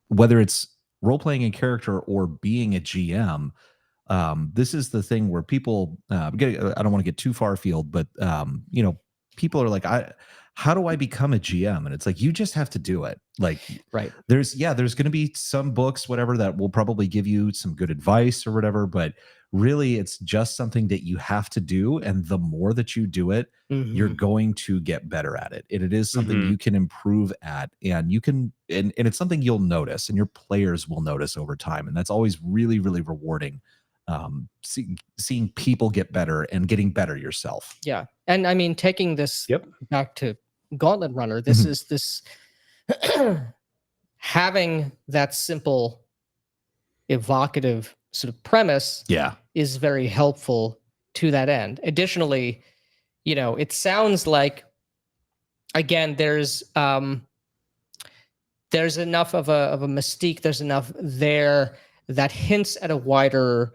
whether it's role playing a character or being a GM. This is the thing where people I don't want to get too far afield, but people are like, how do I become a GM? And it's like, you just have to do it. Like, Right. there's going to be some books, whatever, that will probably give you some good advice or whatever, but really it's just something that you have to do. And the more that you do it, you're going to get better at it. And it is something you can improve at, and you can, and it's something you'll notice and your players will notice over time. And that's always really, really rewarding. Seeing people get better and getting better yourself. Yeah. And I mean, taking this Yep. back to Gauntlet Runner, this is this having that simple, evocative sort of premise is very helpful to that end. Additionally, you know, it sounds like, again, there's enough of a mystique, there's enough there that hints at a wider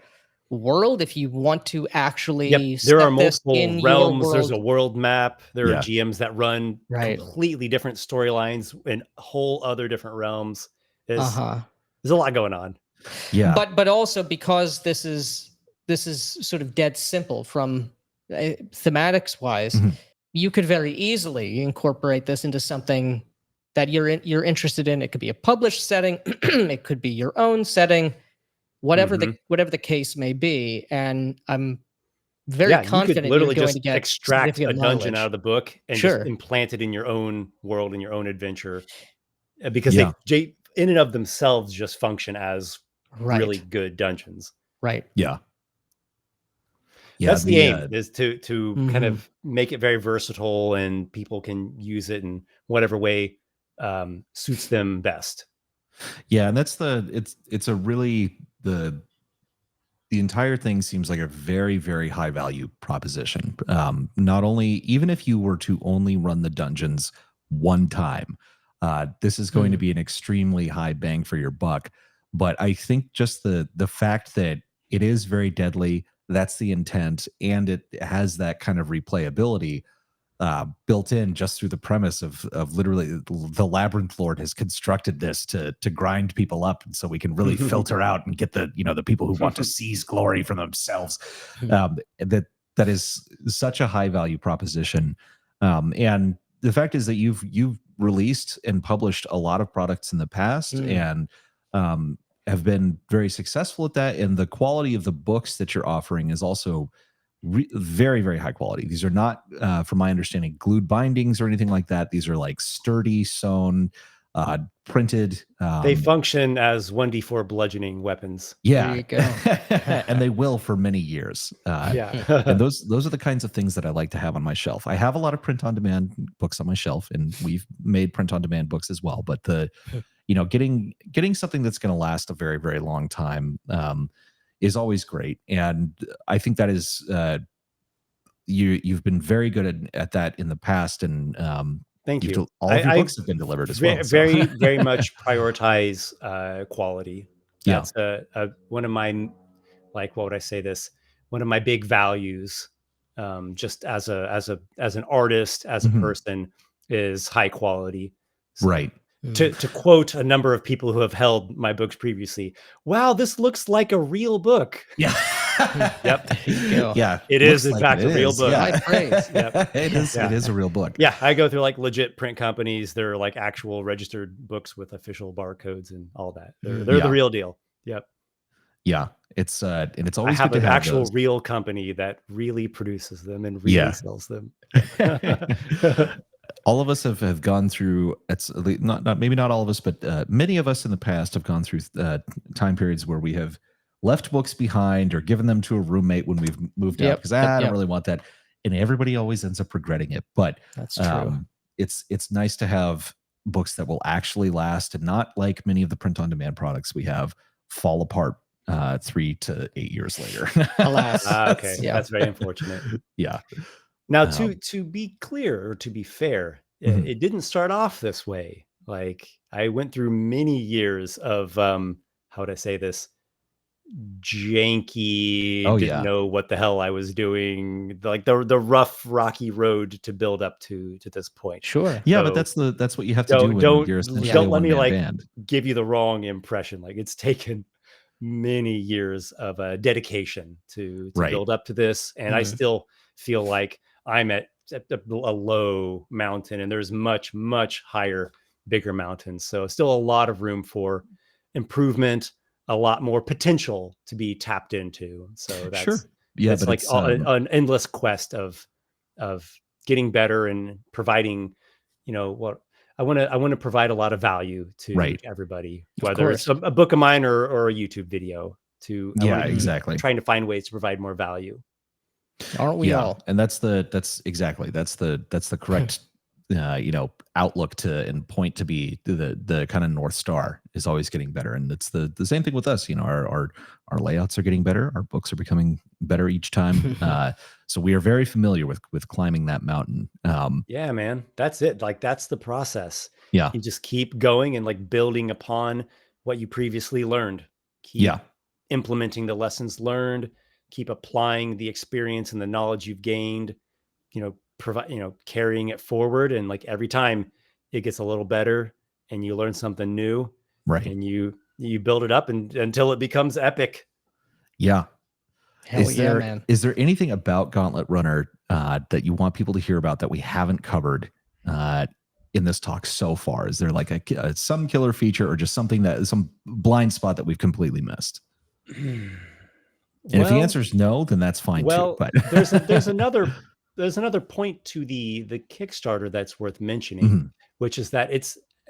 world if you want to actually there are set this multiple in realms. your There's world. a world map. There are GMs that run completely different storylines in whole other different realms. There's a lot going on. Yeah. But also because this is sort of dead simple from thematics wise, you could very easily incorporate this into something that you're interested in. It could be a published setting, it could be your own setting, whatever the case may be. And I'm very confident you could literally you're going just to get extract a dungeon knowledge out of the book and just implant it in your own world and your own adventure, because they in and of themselves just function as really good dungeons. Right. Yeah. That's the aim, is to kind of make it very versatile and people can use it in whatever way suits them best. Yeah, and that's it's a really the entire thing seems like a very, very high value proposition. Not only, even if you were to only run the dungeons one time, this is going to be an extremely high bang for your buck. But I think just the fact that it is very deadly, that's the intent, and it has that kind of replayability built in just through the premise of literally the Labyrinth Lord has constructed this to grind people up, and so we can really filter out and get the the people who want to seize glory for themselves. That is such a high value proposition, and the fact is that you've released and published a lot of products in the past, and have been very successful at that, and the quality of the books that you're offering is also very, very high quality. These are not, from my understanding, glued bindings or anything like that. These are like sturdy, sewn, printed. They function as 1d4 bludgeoning weapons. Yeah, there you go. and they will for many years. And those are the kinds of things that I like to have on my shelf. I have a lot of print-on-demand books on my shelf, and we've made print-on-demand books as well. But getting something that's going to last a very, very long time is always great. And I think that is you've been very good at that in the past, and thank you. All of your books have been delivered as well. Very, very much prioritize quality. That's one of my, like, what would I say this? One of my big values, just as an artist, as a person, is high quality. So, right. To quote a number of people who have held my books previously, wow, this looks like a real book. Yeah. Yep. Yeah. It is, in fact, a real book. Yeah. High praise. Yep. It is a real book. Yeah. I go through like legit print companies. They're like actual registered books with official barcodes and all that. They're the real deal. Yep. Yeah. It's and it's always I have good an to have actual those. real company that really produces them and really sells them. All of us have gone through, it's not maybe not all of us, but many of us in the past have gone through time periods where we have left books behind or given them to a roommate when we've moved out because I don't really want that, and everybody always ends up regretting it. But that's true. It's nice to have books that will actually last, and not like many of the print-on-demand products we have fall apart 3 to 8 years later. Alas. Okay, that's very unfortunate. Yeah. Now, to be clear, or to be fair, it didn't start off this way. Like, I went through many years of how would I say this? Janky, didn't know what the hell I was doing, like the rough, rocky road to build up to this point. Sure. Yeah, So, but that's what you have to do when you're essentially don't let me like band. give you the wrong impression. Like, it's taken many years of dedication to build up to this, and I still feel like I'm at at a low mountain, and there's much, much higher, bigger mountains. So still a lot of room for improvement, a lot more potential to be tapped into. So Sure. Yeah, it's but like it's an endless quest of getting better and providing, what I want to provide a lot of value to Right. everybody, Of whether it's course. a book of mine or a YouTube video. I Yeah, want to keep exactly. trying to find ways to provide more value. Aren't we all? And that's the correct outlook to and point to be the kind of North Star is always getting better. And it's the same thing with us. Our layouts are getting better, our books are becoming better each time. So we are very familiar with climbing that mountain. Yeah, man, that's it. Like, that's the process. Yeah. You just keep going and like building upon what you previously learned. Keep Yeah. implementing the lessons learned, keep applying the experience and the knowledge you've gained, carrying it forward. And like every time it gets a little better and you learn something new, Right. and you build it up until it becomes epic. Yeah. Hell yeah, man. Is there anything about Gauntlet Runner that you want people to hear about that we haven't covered in this talk so far? Is there like some killer feature or just something some blind spot that we've completely missed? And if the answer is no, then that's fine too. But there's another point to the Kickstarter that's worth mentioning, which is that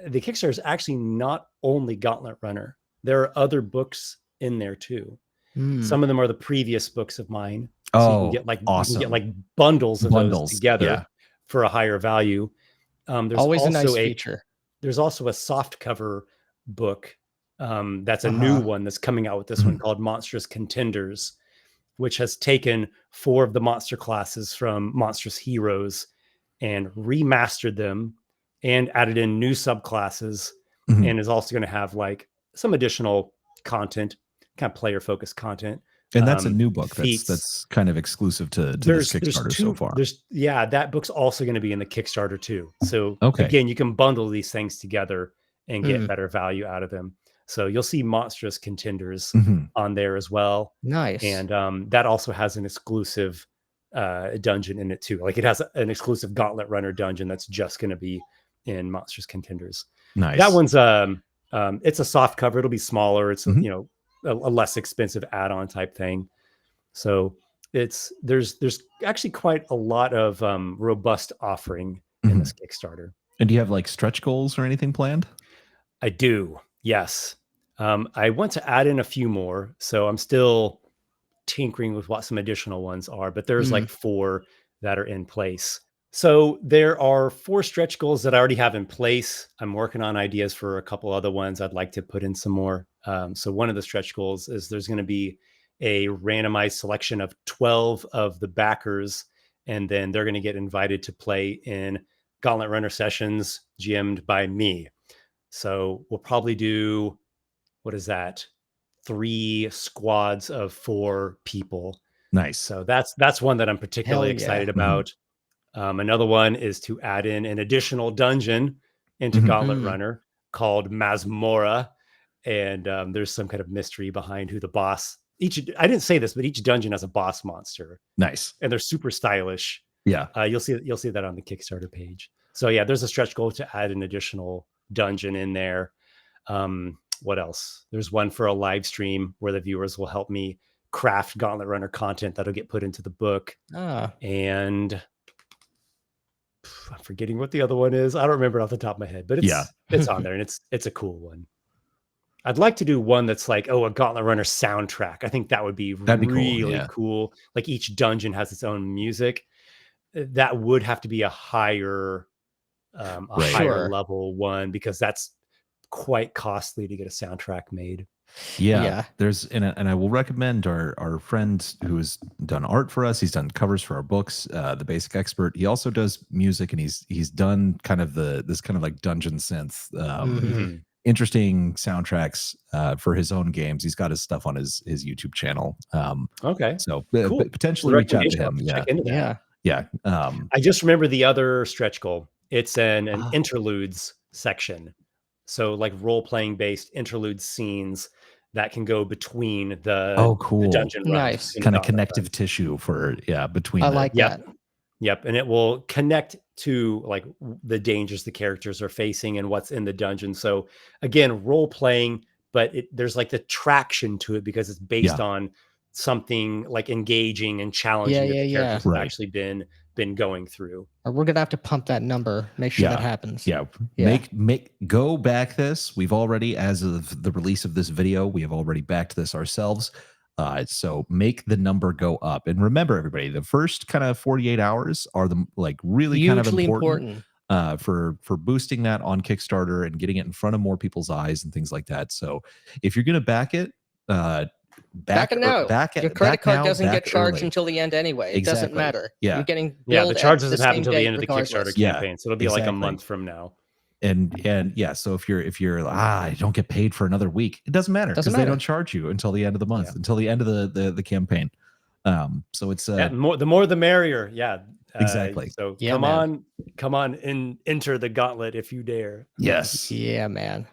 the Kickstarter is actually not only Gauntlet Runner. There are other books in there too. Some of them are the previous books of mine. So you can get like awesome. you can get like bundles of those together for a higher value. There's always also a nice feature. There's also a soft cover book. That's a new one that's coming out with this one called Monstrous Contenders, which has taken 4 of the monster classes from Monstrous Heroes and remastered them and added in new subclasses, and is also going to have like some additional content, kind of player focused content. And that's a new book that's kind of exclusive to this Kickstarter so far. That book's also going to be in the Kickstarter too. So again, you can bundle these things together and get better value out of them. So you'll see Monstrous Contenders on there as well. Nice. And that also has an exclusive dungeon in it too. Like, it has an exclusive Gauntlet Runner dungeon that's just going to be in Monstrous Contenders. Nice. That one's it's a soft cover. It'll be smaller. It's a less expensive add-on type thing. So there's actually quite a lot of robust offering in this Kickstarter. And do you have like stretch goals or anything planned? I do. Yes. I want to add in a few more. So I'm still tinkering with what some additional ones are, but there's like 4 that are in place. So there are 4 stretch goals that I already have in place. I'm working on ideas for a couple other ones. I'd like to put in some more. So one of the stretch goals is there's going to be a randomized selection of 12 of the backers, and then they're going to get invited to play in Gauntlet Runner sessions GM'd by me. So we'll probably do, 3 squads of 4 people. Nice. So that's one that I'm particularly excited about. Another one is to add in an additional dungeon into Gauntlet Runner called Masmora. And there's some kind of mystery behind who the boss. I didn't say this, but each dungeon has a boss monster. Nice. And they're super stylish. Yeah. You'll see that on the Kickstarter page. So yeah, there's a stretch goal to add an additional dungeon in there. What else? There's one for a live stream where the viewers will help me craft Gauntlet Runner content that'll get put into the book. And I'm forgetting what the other one is. I don't remember off the top of my head, but it's on there, and it's a cool one. I'd like to do one that's like, a Gauntlet Runner soundtrack. I think that would be really cool. Like, each dungeon has its own music. That would have to be a higher level one, because that's quite costly to get a soundtrack made. And I will recommend our friend who's done art for us. He's done covers for our books, the Basic Expert. He also does music, and he's done kind of this kind of like dungeon synth interesting soundtracks for his own games. He's got his stuff on his YouTube channel. So cool. Potentially reach out to him. Check into that. Yeah. I just remember the other stretch goal. It's an interludes section. So like role-playing based interlude scenes that can go between the dungeon runs. Kind of connective tissue for between. I like that. Yep, and it will connect to like the dangers the characters are facing and what's in the dungeon. So again, role playing, but there's like the traction to it because it's based Yeah. on something like engaging and Yeah, challenging that yeah, the yeah. characters have Right. actually been going through. Or we're gonna have to pump that number. Make sure that happens. Yeah. Yeah. Go back this. We've already, as of the release of this video, we have already backed this ourselves. So make the number go up. And remember, everybody, the first kind of 48 hours are the like really kind of Hugely important. For boosting that on Kickstarter and getting it in front of more people's eyes and things like that. So if you're going to back it, Back it now. Your credit card doesn't get charged early. until the end anyway. It doesn't Exactly. matter. Yeah. You're getting Yeah, billed the charges at have the happened same until the date end of the regardless. Kickstarter campaign. So it'll be like a exactly. month from now. And yeah, so if you're I don't get paid for another week, it doesn't matter because they don't charge you until the end of the month, until the end of the campaign. So it's the more the merrier. Yeah. Exactly. So Yeah, come on and enter the gauntlet if you dare. Yes. Yeah, man.